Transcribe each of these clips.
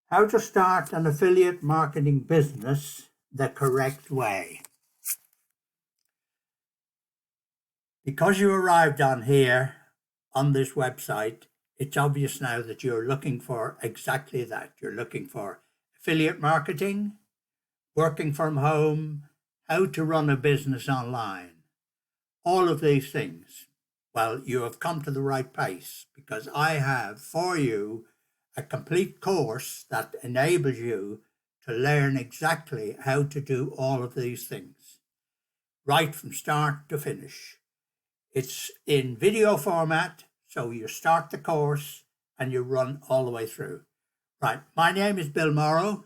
How to start an affiliate marketing business the correct way. Because you arrived on here, on this website, it's obvious now that you're looking for exactly that. You're looking for affiliate marketing, working from home, how to run a business online, all of these things. Well, you have come to the right place, because I have for you a complete course that enables you to learn exactly how to do all of these things, right from start to finish. It's in video format, so you start the course and you run all the way through. Right, my name is Bill Morrow,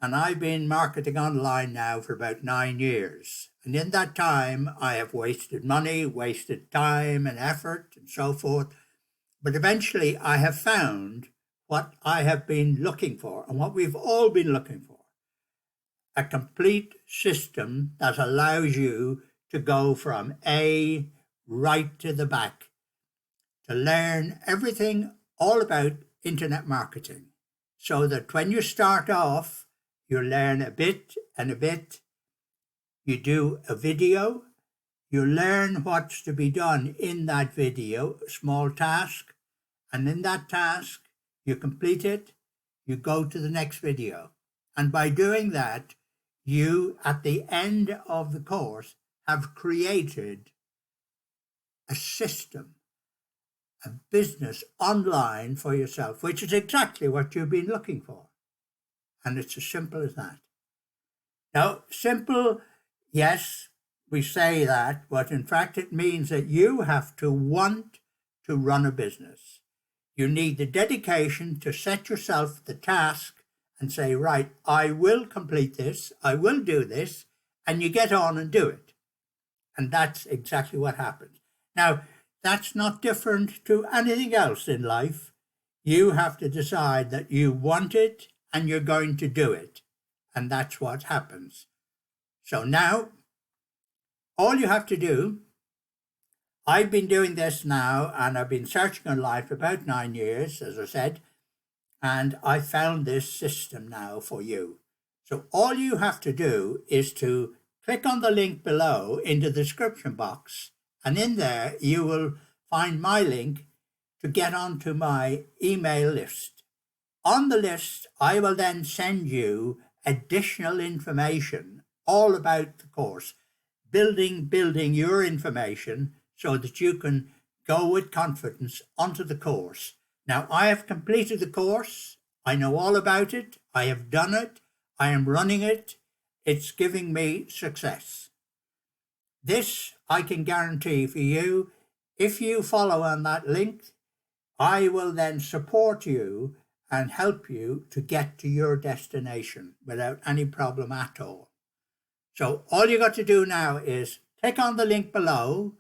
and I've been marketing online now for about 9 years. And in that time, I have wasted money, wasted time and effort and so forth. But eventually I have found what I have been looking for and what we've all been looking for. A complete system that allows you to go from A right to the back, to learn everything all about internet marketing, so that when you start off, you learn a bit and a bit. You do a video, you learn what's to be done in that video, a small task, and in that task, you complete it, you go to the next video. And by doing that, you, at the end of the course, have created a system, a business online for yourself, which is exactly what you've been looking for. And it's as simple as that. Now, simple, yes, we say that, but in fact it means that you have to want to run a business. You need the dedication to set yourself the task and say, right, I will complete this, I will do this, and you get on and do it. And that's exactly what happens. Now, that's not different to anything else in life. You have to decide that you want it and you're going to do it. And that's what happens. So now, all you have to do, I've been doing this now, and I've been searching online for about 9 years, as I said, and I found this system now for you. So all you have to do is to click on the link below in the description box, and in there you will find my link to get onto my email list. On the list, I will then send you additional information all about the course, building your information so that you can go with confidence onto the course. Now, I have completed the course. I know all about it. I have done it. I am running it. It's giving me success. This I can guarantee for you. If you follow on that link, I will then support you and help you to get to your destination without any problem at all. So all you got to do now is click on the link below,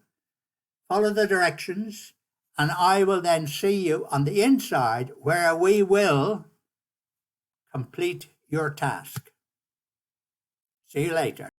follow the directions, and I will then see you on the inside where we will complete your task. See you later.